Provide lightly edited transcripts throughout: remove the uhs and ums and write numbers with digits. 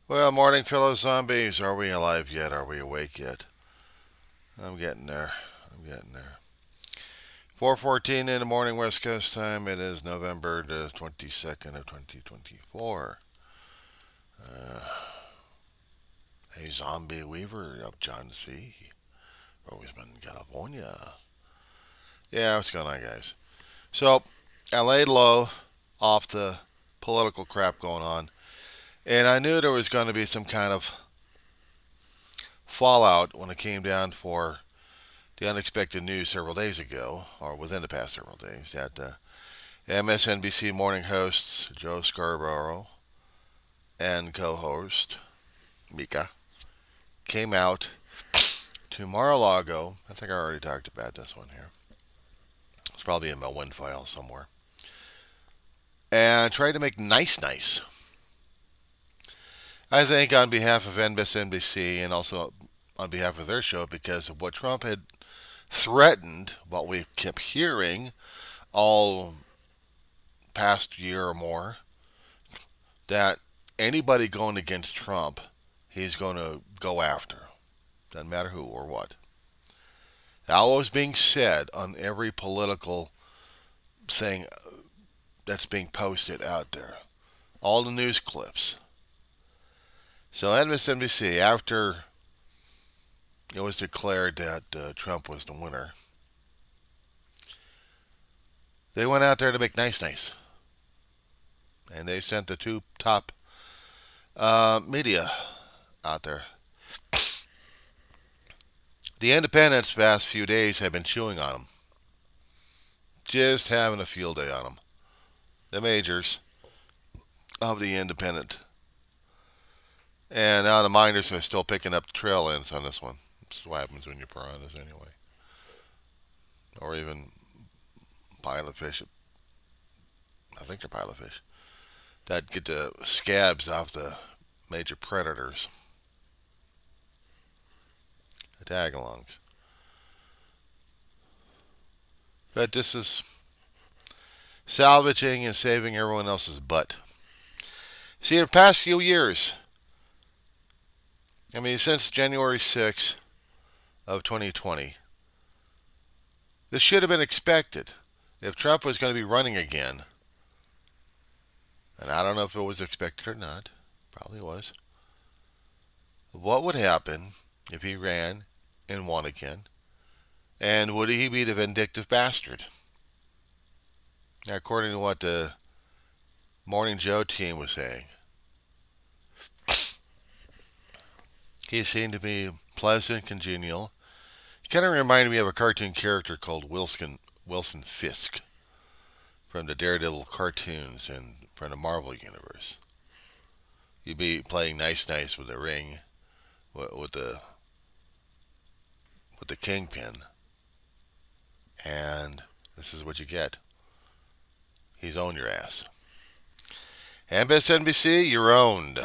Well, morning, fellow zombies. Are we alive yet? Are we awake yet? I'm getting there. I'm getting there. 4:14 in the morning, West Coast time. It is November the 22nd of 2024. Uh, hey, Zombie Weaver up John C. Roseman, California. Yeah, what's going on, guys? So, I laid low off the political crap going on, and I knew there was going to be some kind of fallout when it came down for the unexpected news several days ago, or within the past several days, that MSNBC morning hosts Joe Scarborough and co-host Mika came out to Mar-a-Lago. I think I already talked about this one here. It's probably in my win file somewhere. And tried to make nice. I think on behalf of MSNBC and also on behalf of their show because of what Trump had threatened, what we kept hearing all past year or more, that anybody going against Trump, he's going to go after. Doesn't matter who or what. That was being said on every political thing that's being posted out there. All the news clips. So MSNBC, after it was declared that Trump was the winner, they went out there to make nice. And they sent the two top media out there. The independents, past few days, have been chewing on them. Just having a field day on them. The majors of the independent. And now the miners are still picking up trail ends on this one. This is what happens when you're piranhas anyway. Or even pilot fish. I think they're pilot fish. That get the scabs off the major predators. The tag-alongs. But this is salvaging and saving everyone else's butt. See, the past few years, since January 6th of 2020, this should have been expected. If Trump was going to be running again, and I don't know if it was expected or not, probably was, what would happen if he ran and won again? And would he be the vindictive bastard? Now, according to what the Morning Joe team was saying, he seemed to be pleasant, congenial. He kind of reminded me of a cartoon character called Wilson Fisk from the Daredevil cartoons and from the Marvel universe. You'd be playing nice with the ring, with the kingpin, and this is what you get. He's owned your ass. MSNBC, you're owned.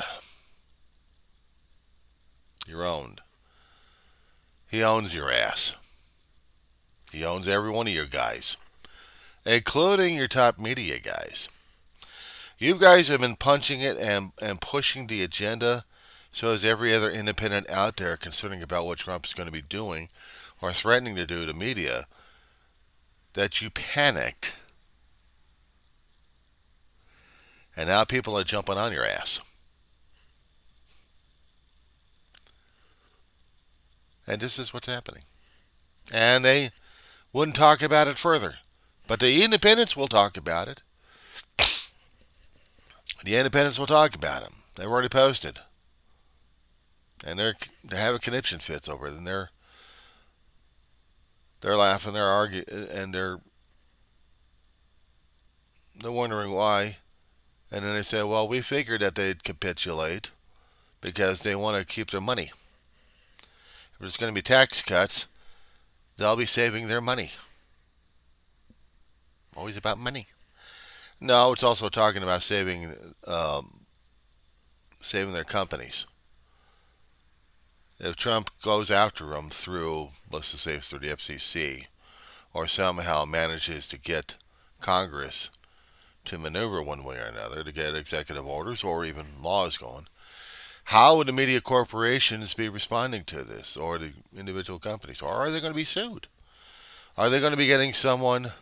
You're owned. He owns your ass. He owns every one of your guys, including your top media guys. You guys have been punching it and pushing the agenda, so is every other independent out there concerning about what Trump is going to be doing or threatening to do to media, that you panicked. And now people are jumping on your ass. And this is what's happening. And they wouldn't talk about it further. But the independents will talk about it. The independents will talk about him. They've already posted. And they're having conniption fits over it. And they're laughing, they're arguing, and they're wondering why. And then they say, well, we figured that they'd capitulate because they want to keep their money. If there's going to be tax cuts, they'll be saving their money. Always about money. No, it's also talking about saving their companies. If Trump goes after them through, let's just say through the FCC, or somehow manages to get Congress to maneuver one way or another to get executive orders or even laws going, How would the media corporations be responding to this, or the individual companies? Or are they going to be sued? Are they going to be getting someone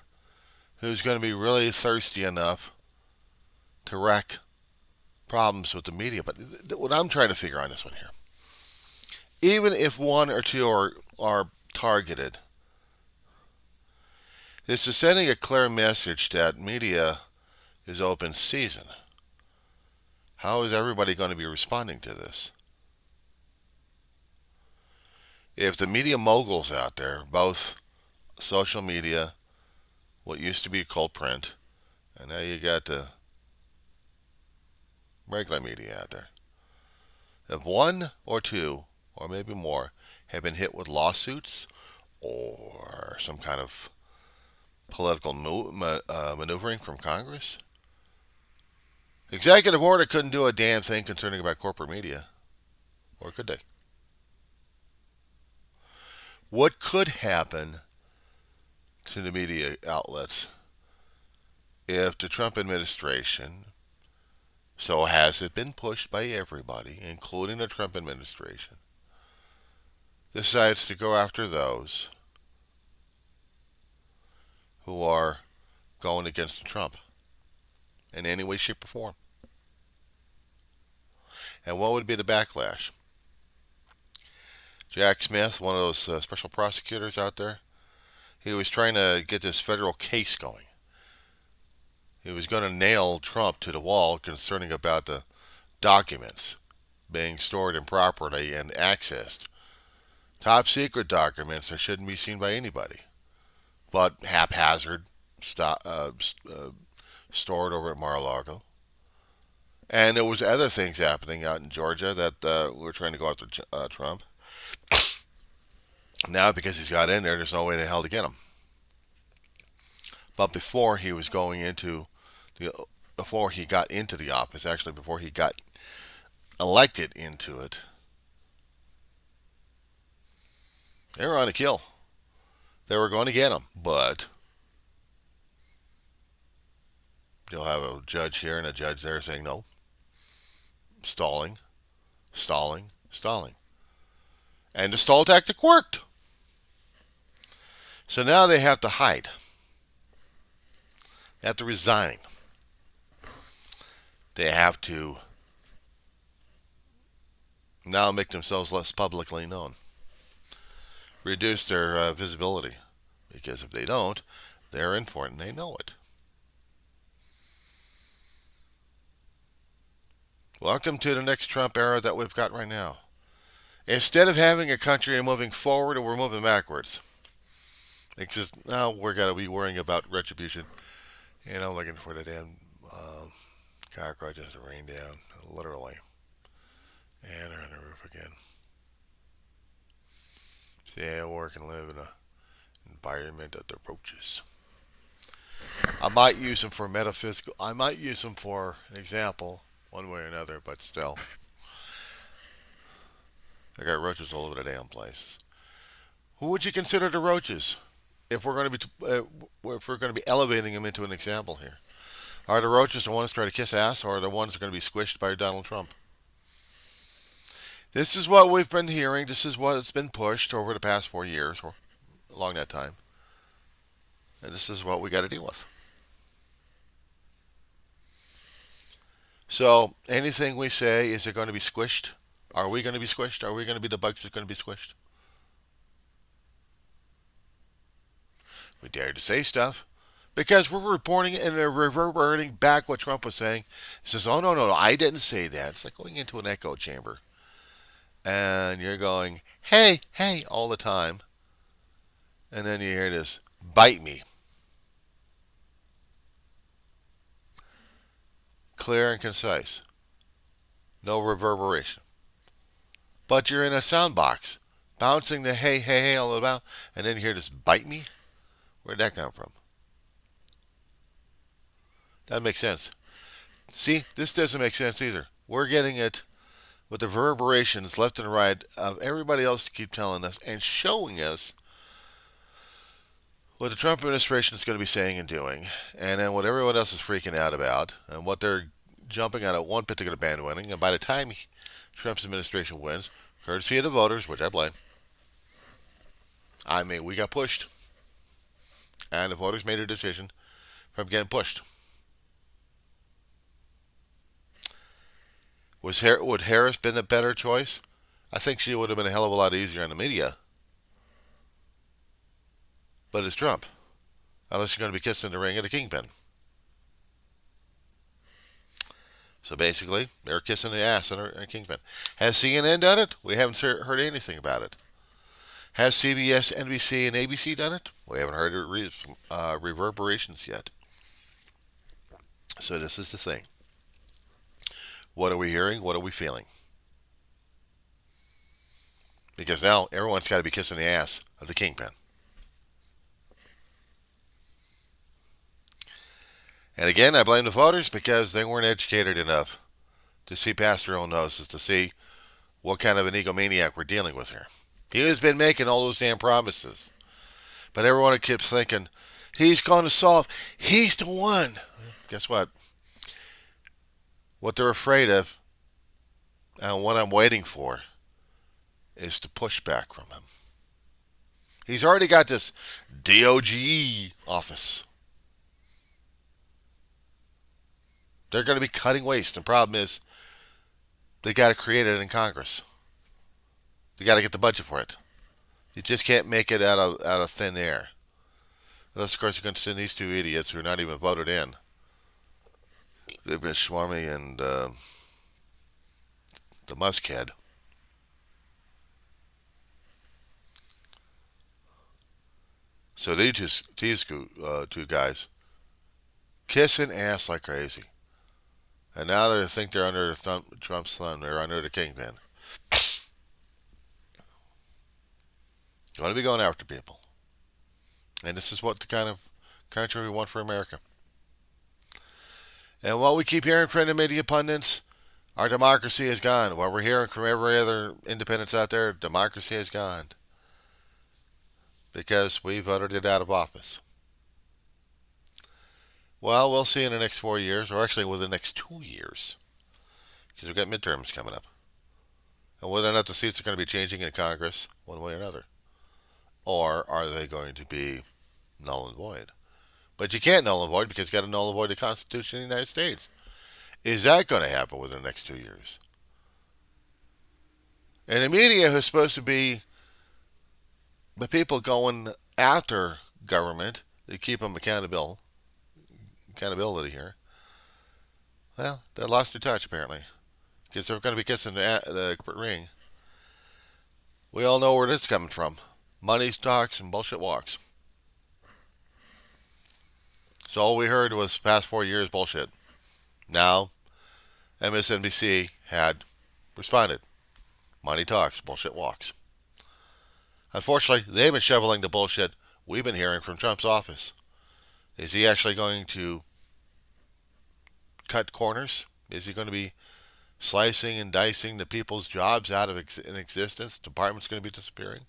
who's going to be really thirsty enough to wreck problems with the media? But what I'm trying to figure on this one here, even if one or two are targeted, this is sending a clear message that media is open season. How is everybody going to be responding to this? If the media moguls out there, both social media, what used to be called print, and now you got the regular media out there, if one or two, or maybe more, have been hit with lawsuits or some kind of political maneuvering from Congress, executive order couldn't do a damn thing concerning about corporate media, or could they? What could happen to the media outlets if the Trump administration, so has it been pushed by everybody, including the Trump administration, decides to go after those who are going against Trump in any way, shape, or form? And what would be the backlash? Jack Smith, one of those special prosecutors out there, he was trying to get this federal case going. He was going to nail Trump to the wall concerning about the documents being stored improperly and accessed. Top secret documents that shouldn't be seen by anybody, but haphazard stored over at Mar-a-Lago. And there was other things happening out in Georgia that we were trying to go after Trump. Now, because he's got in there, there's no way in hell to get him. But before he was going into before he got into the office, actually before he got elected into it, they were on a kill. They were going to get him, but you'll have a judge here and a judge there saying no, stalling, stalling, stalling. And the stall tactic worked. So now they have to hide. They have to resign. They have to now make themselves less publicly known. Reduce their visibility. Because if they don't, they're in for it and they know it. Welcome to the next Trump era that we've got right now. Instead of having a country moving forward, we're moving backwards. It's just now we're going to be worrying about retribution. And I'm looking for the damn cockroaches to rain down, literally. And they're on the roof again. See, I work and live in an environment of the roaches. I might use them for metaphysical. I might use them for an example, one way or another, but still. I got roaches all over the damn place. Who would you consider the roaches? If we're going to be elevating them into an example here, are the roaches the ones trying to kiss ass, or are the ones that are going to be squished by Donald Trump? This is what we've been hearing. This is what it's been pushed over the past 4 years, or along that time, and this is what we got to deal with. So anything we say, is it going to be squished? Are we going to be squished? Are we going to be the bugs that are going to be squished? We dare to say stuff because we're reporting and reverberating back what Trump was saying. He says, oh, no, no, no, I didn't say that. It's like going into an echo chamber. And you're going, hey, hey, all the time. And then you hear this, bite me. Clear and concise. No reverberation. But you're in a sound box, bouncing the hey, hey, hey all about, and then you hear this, bite me? Where'd that come from? That makes sense. See, this doesn't make sense either. We're getting it with the reverberations left and right of everybody else to keep telling us and showing us what the Trump administration is going to be saying and doing, and then what everyone else is freaking out about, and what they're jumping on a one particular bandwagon, and by the time Trump's administration wins, courtesy of the voters, which I blame, I mean, we got pushed, and the voters made a decision from getting pushed. Would Harris been a better choice? I think she would have been a hell of a lot easier on the media. But it's Trump, unless you're going to be kissing the ring of the kingpin. So basically, they're kissing the ass on a kingpin. Has CNN done it? We haven't heard anything about it. Has CBS, NBC, and ABC done it? We haven't heard reverberations yet. So this is the thing. What are we hearing? What are we feeling? Because now everyone's got to be kissing the ass of the kingpin. And again, I blame the voters because they weren't educated enough to see past their own noses, to see what kind of an egomaniac we're dealing with here. He has been making all those damn promises. But everyone keeps thinking, he's going to solve, he's the one. Guess what? What they're afraid of, and what I'm waiting for, is to push back from him. He's already got this DOGE office. They're going to be cutting waste. The problem is, they got to create it in Congress. They got to get the budget for it. You just can't make it out of thin air. Unless, of course, you're going to send these two idiots who are not even voted in. They've been Swami and the Muskhead. So these two guys kissing ass like crazy. And now they think they're under Trump's thumb. They're under the kingpin. Going to be going after people. And this is what the kind of country we want for America. And what we keep hearing from the media pundits, our democracy is gone. What we're hearing from every other independents out there, democracy is gone. Because we voted it out of office. Well, we'll see in the next 4 years, or actually within the next 2 years. Because we've got midterms coming up. And whether or not the seats are going to be changing in Congress, one way or another. Or are they going to be null and void? But you can't null and void because you've got to null and void the Constitution of the United States. Is that going to happen within the next 2 years? And the media, who's supposed to be the people going after government to keep them accountability here, well, they lost their touch apparently. Because they're going to be kissing the ring. We all know where this is coming from. Money talks and bullshit walks. So all we heard was past 4 years bullshit. Now, MSNBC had responded. Money talks, bullshit walks. Unfortunately, they've been shoveling the bullshit we've been hearing from Trump's office. Is he actually going to cut corners? Is he going to be slicing and dicing the people's jobs out of existence? Departments going to be disappearing?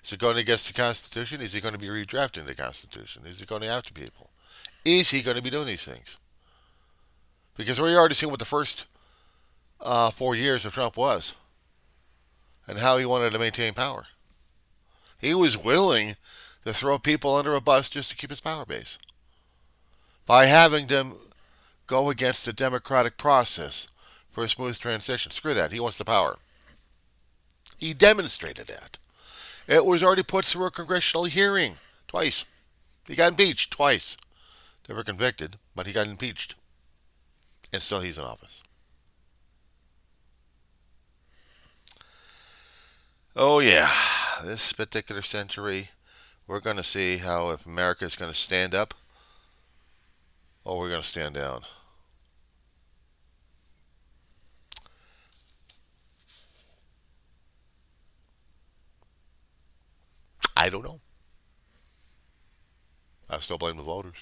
Is it going against the Constitution? Is he going to be redrafting the Constitution? Is he going after people? Is he going to be doing these things? Because we already seen what the first 4 years of Trump was and how he wanted to maintain power. He was willing to throw people under a bus just to keep his power base by having them go against the democratic process for a smooth transition. Screw that. He wants the power. He demonstrated that. It was already put through a congressional hearing twice. He got impeached twice. Never convicted, but he got impeached. And still he's in office. Oh yeah, this particular century, we're going to see how if America is going to stand up or we're going to stand down. I don't know. I still blame the voters.